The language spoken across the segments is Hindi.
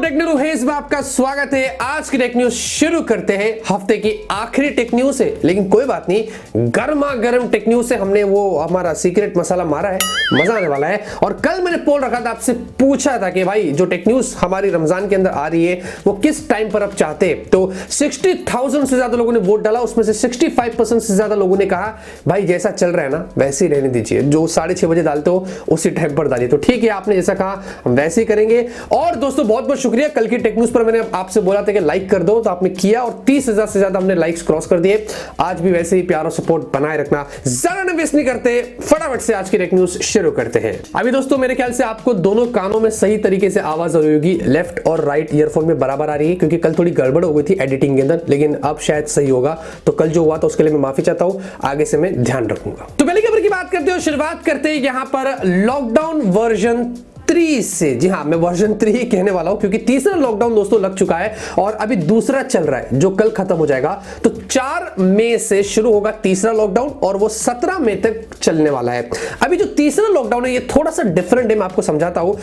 टेक न्यूज में आपका स्वागत है। आज की टेक न्यूज शुरू करते हैं हफ्ते की आखिरी टेक न्यूज से, लेकिन कोई बात नहीं, गर्मा गर्म टेक न्यूज से हमने वो हमारा सीक्रेट मसाला मारा है, मजा आने वाला है। और कल मैंने पोल रखा था, आपसे पूछा था कि भाई जो टेक न्यूज हमारी रमजान के अंदर आ रही है वो किस टाइम पर आप चाहते हैं। तो 60,000 से ज्यादा लोगों ने वोट डाला, उसमें से 65% से ज्यादा लोगों ने कहा भाई जैसा चल रहा है ना वैसे ही रहने दीजिए, जो 6:30 बजे डालते हो उसी टाइम पर डालिए। तो ठीक है, आपने जैसा कहा हम वैसे ही करेंगे। और दोस्तों बहुत बहुत शुक्रिया, कल की टेक न्यूज पर मैंने आपसे बोला था कि लाइक कर दो, तो आपने किया और 30,000 से ज्यादा हमने लाइक्स क्रॉस कर दिए। आज भी वैसे ही प्यार और सपोर्ट बनाए रखना, ज्यादा न वेस्ट नहीं करते, फटाफट से आज की टेक न्यूज शुरू करते हैं। अभी दोस्तों मेरे ख्याल से आपको दोनों कानों में सही तरीके से आवाज आ रही होगी, लेफ्ट और राइट ईयरफोन में बराबर आ रही है, क्योंकि कल थोड़ी गड़बड़ हो गई थी एडिटिंग के अंदर, लेकिन अब शायद सही होगा। तो कल जो हुआ था उसके लिए मैं माफी चाहता हूं, आगे से मैं ध्यान रखूंगा। तो पहले खबर की बात करते हो, शुरुआत करते हैं यहां पर लॉकडाउन वर्जन 3 से। जी हाँ, मैं वर्जन 3 ही कहने वाला हूं, क्योंकि तीसरा लॉकडाउन दोस्तों लग चुका है और अभी दूसरा चल रहा है जो कल खत्म हो जाएगा। तो 4 मई से शुरू होगा तीसरा लॉकडाउन और वो 17 मई तक चलने वाला है। अभी जो तीसरा लॉकडाउन है ये थोड़ा सा डिफरेंट है, मैं आपको समझाता हूं।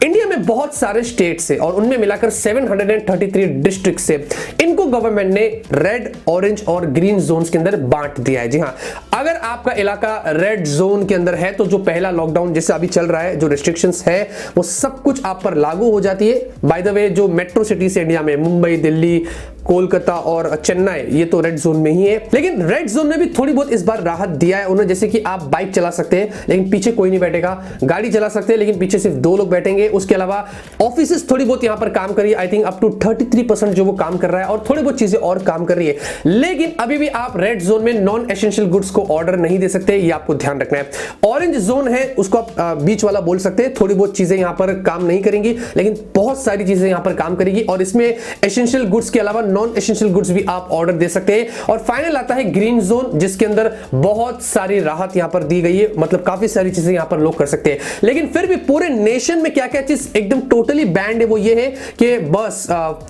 इंडिया में बहुत सारे स्टेट्स है और उनमें मिलाकर 733 डिस्ट्रिक्ट से इनको गवर्नमेंट ने रेड, ऑरेंज और ग्रीन जोन के अंदर बांट दिया है। जी हाँ, अगर आपका इलाका रेड जोन के अंदर है तो जो पहला लॉकडाउन जैसे अभी चल रहा है, जो रिस्ट्रिक्शंस है वो सब कुछ आप पर लागू हो जाती है। बाय द वे, जो मेट्रो सिटीज इंडिया में मुंबई, दिल्ली, कोलकाता और चेन्नई, ये तो रेड जोन में ही है। लेकिन रेड जोन ने भी थोड़ी बहुत इस बार राहत दिया है उन्होंने, जैसे कि आप बाइक चला सकते हैं लेकिन पीछे कोई नहीं बैठेगा, गाड़ी चला सकते हैं लेकिन पीछे सिर्फ 2 लोग बैठेंगे। उसके अलावा ऑफिसेस थोड़ी बहुत यहां पर काम कर रही है, आई थिंक अप टू 33% जो वो काम कर रहा है, और थोड़ी बहुत चीजें और काम कर रही है। लेकिन अभी भी आप रेड जोन में नॉन एसेंशियल गुड्स को ऑर्डर नहीं दे सकते, ये आपको ध्यान रखना है। ऑरेंज जोन है, उसको आप बीच वाला बोल सकते हैं, थोड़ी बहुत चीजें यहां पर काम नहीं करेंगी लेकिन बहुत सारी चीजें यहां पर काम करेगी, और इसमें एसेंशियल गुड्स के अलावा नॉन एसेंशियल गुड्स भी आप ऑर्डर दे सकते हैं। और फाइनल आता है ग्रीन जोन, जिसके अंदर बहुत सारी राहत यहां पर दी गई है, मतलब काफी सारी चीजें यहां पर लोग कर सकते हैं। लेकिन फिर भी पूरे नेशन में क्या क्या चीज एकदम टोटली बैंड है, वो ये है कि बस,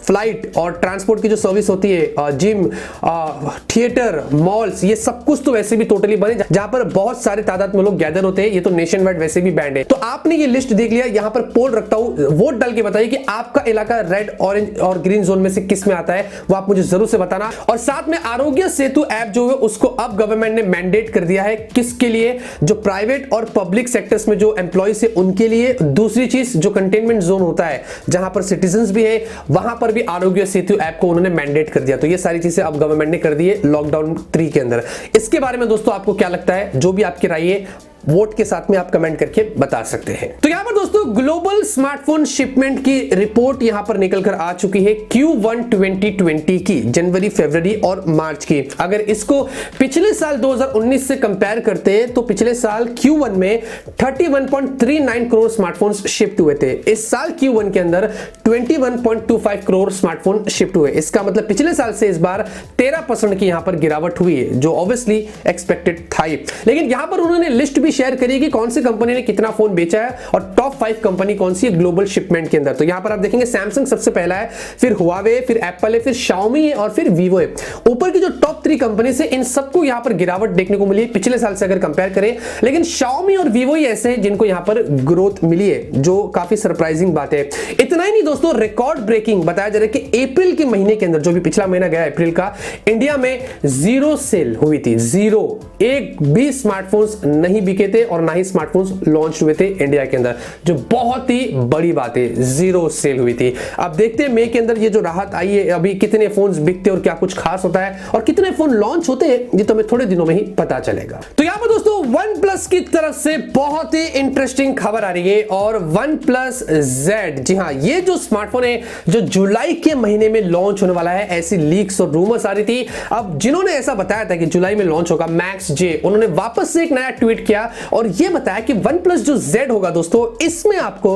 फ्लाइट और ट्रांसपोर्ट की जो सर्विस होती है, जिम, थिएटर, मॉल्स, ये सब कुछ तो वैसे भी टोटली बंद है, जहां पर बहुत सारे तादाद में लोग गैदर होते हैं, ये तो नेशन वाइड वैसे भी बैंड है। तो आपने ये लिस्ट देख लिया, यहां पर पोल रखता हूं, वोट डाल के बताइए कि आपका इलाका रेड, ऑरेंज और ग्रीन जोन में से किस में आता है, वो आप मुझे जरूर से बताना। और साथ में आरोग्य सेतु ऐप जो है उसको अब गवर्नमेंट ने मैंडेट कर दिया है, किसके लिए, जो प्राइवेट और पब्लिक सेक्टर्स में जो एम्प्लॉइज है उनके लिए। दूसरी चीज, जो कंटेनमेंट जोन होता है जहां पर सिटीजंस भी है, वहां पर भी आरोग्य सेतु ऐप को उन्होंने मैंडेट कर दिया। तो ये सारी चीजें अब गवर्नमेंट ने कर दी है लॉकडाउन 3 के अंदर। इसके बारे में दोस्तों आपको क्या लगता है, जो भी आपकी राय है वोट के साथ में आप कमेंट करके बता सकते हैं। तो यहां पर दोस्तों ग्लोबल स्मार्टफोन शिपमेंट की रिपोर्ट यहां पर निकल कर आ चुकी है Q1 2020 की, जनवरी, फरवरी और मार्च की। अगर इसको पिछले साल 2019 से कंपेयर करते हैं तो पिछले साल Q1 में 31.39 करोड़ स्मार्टफोन्स शिफ्ट हुए थे। इस साल Q1 के अंदर 21.25 करोड़ स्मार्टफोन शिफ्ट हुए। इसका मतलब पिछले साल से इस बार 13% की यहां पर गिरावट हुई है, जो ऑब्वियसली एक्सपेक्टेड था। लेकिन यहां पर उन्होंने लिस्ट भी शेयर करी कि कौन सी कंपनी ने कितना फोन बेचा है और टॉप 5 कंपनी कौन सी है ग्लोबल शिपमेंट के अंदर। तो यहां पर आप देखेंगे सैमसंग सबसे पहला है, फिर हुआवे, फिर एप्पल है, फिर शाओमी है और फिर वीवो है। ऊपर की जो टॉप 3 कंपनी से इन सबको यहां पर गिरावट देखने को मिली है पिछले साल से अगर कंपेयर करें। लेकिन शाओमी और वीवो ही ऐसे हैं जिनको यहां पर ग्रोथ मिली है, जो काफी सरप्राइजिंग बात है। इतना ही नहीं दोस्तों, रिकॉर्ड ब्रेकिंग बताया जा रहा है कि अप्रैल के महीने के अंदर, जो भी पिछला महीना गया अप्रैल का, इंडिया में 0 सेल हुई थी। 0, एक भी स्मार्टफोन्स नहीं बिके थे और ना ही स्मार्टफोन्स लॉन्च हुए थे इंडिया के अंदर, जो बहुत ही बड़ी बात है। 0 सेल हुई थी। अब देखते हैं मई के अंदर ये जो राहत आई है, अभी कितने फोन्स बिकते हैं और क्या कुछ खास होता है और कितने फोन लॉन्च होते हैं, ये तो हमें थोड़े दिनों में ही पता चलेगा। तो यहां पर दोस्तों OnePlus की तरफ से बहुत ही इंटरेस्टिंग खबर आ रही है, और OnePlus Z, जी हां, ये जो स्मार्टफोन है जो जुलाई के महीने में लॉन्च होने वाला है, ऐसी लीक्स और रूमर्स आ रही थी। अब जिन्होंने ऐसा बताया था कि जुलाई में लॉन्च होगा, मैक्स जे, उन्होंने वापस से एक नया ट्वीट किया और यह बताया कि OnePlus जो Z होगा दोस्तों, इसमें आपको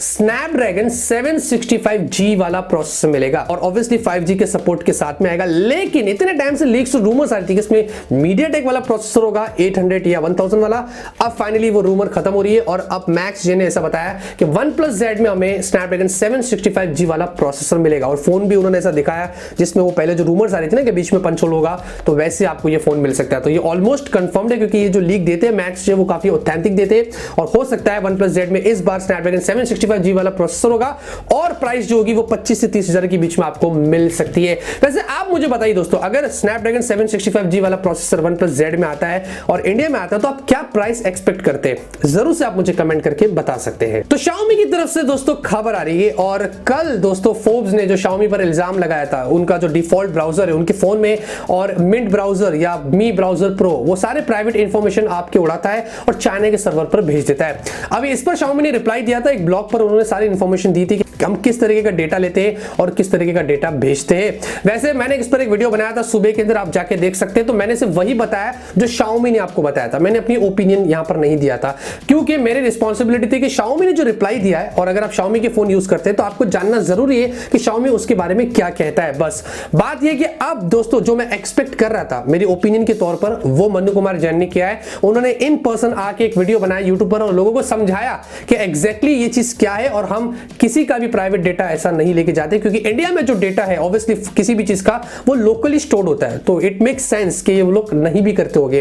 Snapdragon 765G वाला प्रोसेसर मिलेगा और ऑब्वियसली 5G के सपोर्ट के साथ में आएगा। लेकिन इतने टाइम से लीक्स और रूमर्स आ रही थी कि इसमें MediaTek वाला प्रोसेसर होगा 800 या 1000 वाला। अब फाइनली वो रूमर खत्म हो रही है और अब मैक्स जे ने ऐसा बताया कि OnePlus Z में हमें Snapdragon 765G वाला प्रोसेसर मिलेगा। और फोन भी उन्होंने ऐसा दिखाया जिसमें वो पहले जो रूमर्स आ रही थी ना कि बीच में पंच होल होगा, तो वैसे आपको ये फोन मिल सकता है। तो ये ऑलमोस्ट कंफर्म्ड है, क्योंकि ये जो लीक देते हैं मैक्स जे वो काफी ऑथेंटिक देते और हो सकता है OnePlus Z में इस बार स्नैपड्रैगन 765G वाला प्रोसेसर होगा और प्राइस जो होगी वो 25 से 30 हजार के बीच में आपको मिल सकती है। वैसे आप मुझे बताइए दोस्तों, अगर स्नैपड्रैगन 765G वाला प्रोसेसर OnePlus Z में आता है और इंडिया में आता है तो आप क्या प्राइस एक्सपेक्ट करते हैं, जरूर से आप मुझे कमेंट करके बता सकते हैं। तो Xiaomi की तरफ से दोस्तों खबर आ रही है और कल दोस्तों फोर्ब्स ने जो Xiaomi पर इल्जाम लगाया था, उनका जो डिफॉल्ट ब्राउजर है उनके फोन में और मिंट ब्राउजर या मी ब्राउजर प्रो, वो सारे प्राइवेट इंफॉर्मेशन आपके उड़ाता है और चाइना के सर्वर पर भेज देता है। अभी इस पर Xiaomi ने रिप्लाई दिया था, एक ब्लॉग पर उन्होंने सारी इंफॉर्मेशन दी थी कि हम किस तरीके का डेटा लेते हैं और किस तरीके का डेटा भेजते हैं। वैसे मैंने इस पर एक वीडियो बनाया था सुबह के अंदर, आप जाके देख सकते हैं। तो मैंने सिर्फ वही बताया जो Xiaomi ने आपको बताया था, मैंने अपनी ओपिनियन यहां पर नहीं दिया था क्योंकि मेरी रिस्पांसिबिलिटी थी कि Xiaomi ने जो रिप्लाई दिया है, और अगर आप Xiaomi के फोन यूज करते हैं तो आपको जानना जरूरी है कि Xiaomi उसके बारे में क्या कहता है। बस बात यह कि अब दोस्तों जो मैं एक्सपेक्ट कर रहा था मेरी ओपिनियन के तौर पर, वो मनु कुमार जैन ने किया है। उन्होंने इन पर्सन आके एक वीडियो बनाया यूट्यूब पर और लोगों को समझाया कि एग्जैक्टली ये चीज क्या है और हम किसी का भी प्राइवेट डेटा ऐसा नहीं लेके जाते, क्योंकि इंडिया में जो डेटा है ऑब्वियसली किसी भी चीज का वो लोकली स्टोर्ड होता है, तो इट मेक्स सेंस कि ये लोग नहीं भी करते होंगे।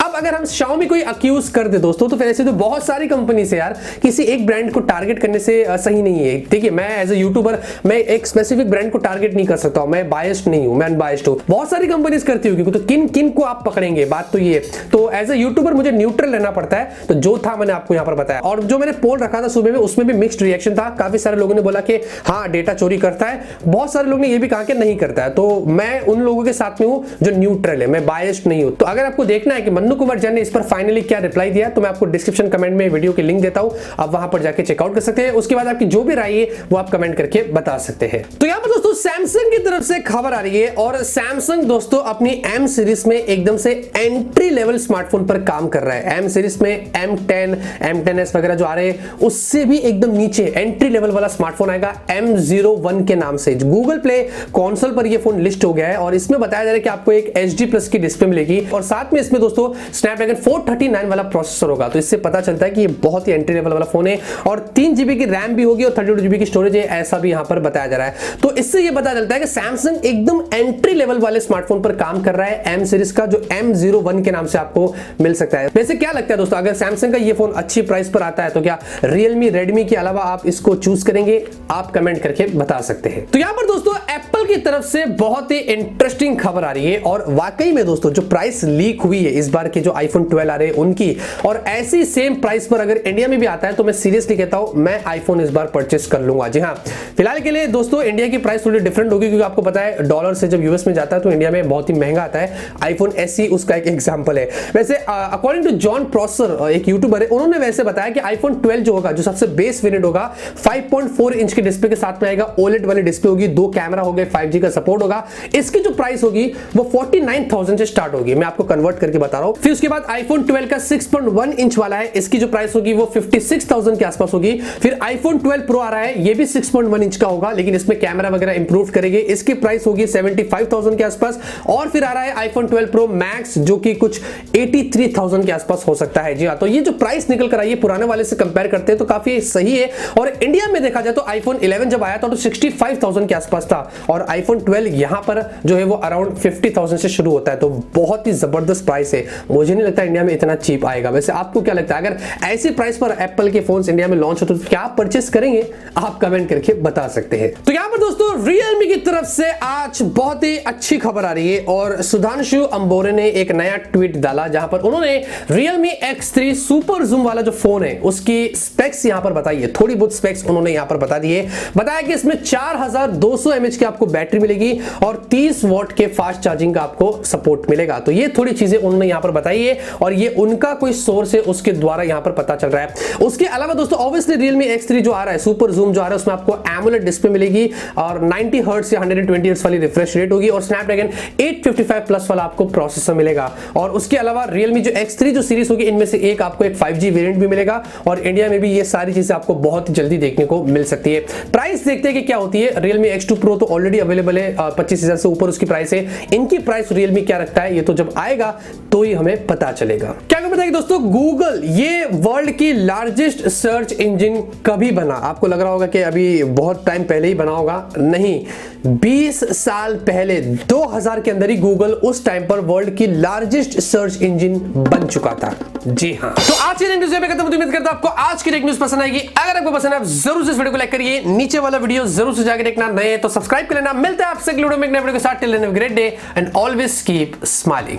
अब अगर हम Xiaomi को अक्यूज कर दे दोस्तों, तो फिर ऐसे तो बहुत सारी कंपनी से यार किसी एक ब्रांड को टारगेट करने से सही नहीं है। देखिए मैं एज ए यूट्यूबर मैं एक स्पेसिफिक ब्रांड को टारगेट नहीं कर सकता हूं, मैं बायस्ड नहीं हूं, मैं अनबायस्ड हूं। बहुत सारी कंपनीज करती होगी, तो किन किन को आप पकड़ेंगे, बात तो ये। तो एज ए यूट्यूबर मुझे न्यूट्रल रहना पड़ता है, तो जो था मैंने आपको यहां पर बताया। और जो मैंने पोल रखा था सुबह में, उसमें भी मिक्स्ड रिएक्शन था। काफी सारे लोगों ने बोला कि हाँ डेटा चोरी करता है, बहुत सारे लोगों ने ये भी कहा कि नहीं करता है। तो मैं उन लोगों के साथ में हूं जो न्यूट्रल है, मैं बायस्ड नहीं हूं। तो अगर आपको देखना है कि मनु कुमार जैन ने इस पर फाइनली क्या रिप्लाई दिया, तो मैं आपको डिस्क्रिप्शन कमेंट में वीडियो की लिंक देता हूं, आप वहां पर जाके चेकआउट कर सकते हैं। उसके बाद आपकी जो भी राय है वो आप कमेंट करके बता सकते हैं। तो यहां पर दोस्तों सैमसंग की तरफ से खबर आ रही है और सैमसंग दोस्तों अपनी एम सीरीज में एकदम से एंट्री लेवल स्मार्टफोन पर काम कर रहा है। एम सीरीज में M10, M10s वगैरह जो आ रहे हैं उससे भी एकदम नीचे एंट्री लेवल वाला स्मार्टफोन आएगा M01 के नाम से। गूगल प्ले कंसोल पर ये फोन लिस्ट हो गया है और इसमें बताया जा रहा है कि आपको एक HD+ की डिस्प्ले मिलेगी और साथ में इसमें दोस्तों स्नैपड्रैगन 439 वाला प्रोसेसर होगा। तो इससे पता चलता है कि ये बहुत ही एंट्री लेवल वाला फोन है और 3 GB की रैम भी होगी और 32 GB की स्टोरेज है, ऐसा भी यहां पर बताया जा रहा है। तो इससे ये पता चलता है कि सैमसंग एकदम एंट्री लेवल वाले स्मार्टफोन पर काम कर रहा है, एम सीरीज का, जो M01 के नाम से आपको मिल सकता है। वैसे क्या लगता है दोस्तों, अगर सैमसंग का ये फोन अच्छी प्राइस पर आता है तो क्या रियलमी, रेडमी के अलावा आप इसको चूज करेंगे? आप कमेंट करके बता सकते हैं। तो यहां पर दोस्तों एप्पल की तरफ से बहुत ही इंटरेस्टिंग खबर आ रही है और वाकई में दोस्तों जो प्राइस लीक हुई है इस बार के जो iPhone 12 आ रहे हैं उनकी, और ऐसी सेम प्राइस पर अगर इंडिया में भी आता है तो मैं सीरियसली कहता हूं मैं आईफोन इस बार परचेस कर लूंगा। जी हां, फिलहाल के लिए दोस्तों इंडिया की प्राइस थोड़ी डिफरेंट होगी क्योंकि आपको पता है डॉलर से जब यूएस में जाता है तो इंडिया में बहुत ही महंगा आता है। iPhone SE उसका एक एग्जांपल है। वैसे अकॉर्डिंग टू जॉन प्रॉसर, एक यूट्यूबर है, उन्होंने वैसे बताया कि iPhone 12 जो होगा, जो सबसे बेस वेरिएंट होगा, 5.4 इंच की डिस्प्ले के साथ में आएगा, OLED वाली डिस्प्ले होगी, 2 कैमरा हो गए, 5G का सपोर्ट होगा। इसकी जो प्राइस होगी वो 49,000 से स्टार्ट होगी, मैं आपको कन्वर्ट करके बता रहा हूं। फिर उसके बाद iPhone 12 का 6.1 इंच वाला है, इसकी जो प्राइस होगी वो 56,000 के आसपास होगी। फिर iPhone 12 Pro आ रहा है, ये भी 6.1 इंच का होगा लेकिन इसमें कैमरा वगैरह इंप्रूव करेंगे, इसकी प्राइस होगी 75,000 के आसपास। और फिर आ रहा है iPhone 12 Pro Max जो कि कुछ 83,000 के आसपास हो सकता है। जी हाँ, तो ये जो प्राइस निकल कर आई है पुराने वाले से कंपेयर करते हैं तो काफी सही है। और इंडिया में देखा जाए तो iPhone 11 जब आया था तो 65,000 के आसपास था और iPhone 12 यहां पर जो है वो अराउंड 50,000 से शुरू होता है, तो बहुत ही जबरदस्त प्राइस है। मुझे नहीं लगता इंडिया में इतना चीप आएगा। वैसे आपको क्या लगता है, अगर ऐसी प्राइस पर एप्पल के फोन्स इंडिया में लॉन्च होते तो क्या आप परचेस करेंगे? आप कमेंट करके बता सकते हैं। तो यहां पर दोस्तों Realme की तरफ से आज बहुत ही अच्छी खबर आ रही है और सुधांशु अंबोरे ने एक नया ट्वीट डाला जहां पर उन्होंने Realme X3 सुपर जूम वाला जो फोन है उसकी स्पेक्स यहां पर बताई है, थोड़ी बहुत स्पेक्स उन्होंने यहां पर बता दी है। बताया कि इसमें 4200 mAh की आपको बैटरी मिलेगी और 30 वॉट के फास्ट चार्जिंग का आपको सपोर्ट मिलेगा। तो ये थोड़ी चीजें उन्होंने यहां पर बताई है और ये उनका कोई सोर्स है उसके द्वारा यहां पर पता चल रहा है। उसके अलावा दोस्तों ऑब्वियसली Realme X3 जो आ रहा है सुपर जूम जो आ रहा है उसमें आपको AMOLED डिस्प्ले मिलेगी और 90 हर्ट्ज या 120 हर्ट्ज वाली रिफ्रेश रेट होगी और स्नैपड्रैगन 855 प्लस वाला आपको प्रोसेसर मिलेगा। और उसके अलावा Realme जो X3 जो सीरीज होगी इनमें से एक आपको एक 5G वेरिएंट भी मिलेगा और इंडिया में भी ये सारी चीजें आपको बहुत जल्दी देखने को मिल सकती है। प्राइस देखते हैं कि क्या होती है। Realme X2 Pro तो ऑलरेडी अवेलेबल है, 25,000 से ऊपर उसकी प्राइस है। इनकी प्राइस रियलमी क्या रखता है ये तो जब आएगा तो ही हमें पता चलेगा। क्या आपको पता है कि दोस्तों गूगल ये वर्ल्ड की लार्जेस्ट सर्च इंजन कभी बना? आपको लग रहा होगा कि अभी बहुत टाइम पहले ही बना होगा, नहीं, 20 साल पहले 2000 के अंदर ही गूगल उस टाइम पर वर्ल्ड की लार्जेस्ट सर्च इंजन बन चुका था। जी हाँ, तो आज की न्यूज़ पे खत्म। उम्मीद करता हूं आपको आज की टेक न्यूज़ पसंद आएगी। अगर आपको पसंद है आप जरूर से इस वीडियो को लाइक करिए, नीचे वाला वीडियो जरूर से जाकर देखना, नए तो सब्सक्राइब कर लेना। मिलते हैं आपसे अगले वीडियो में एक नए वीडियो के साथ। Till then have a great day and always keep smiling.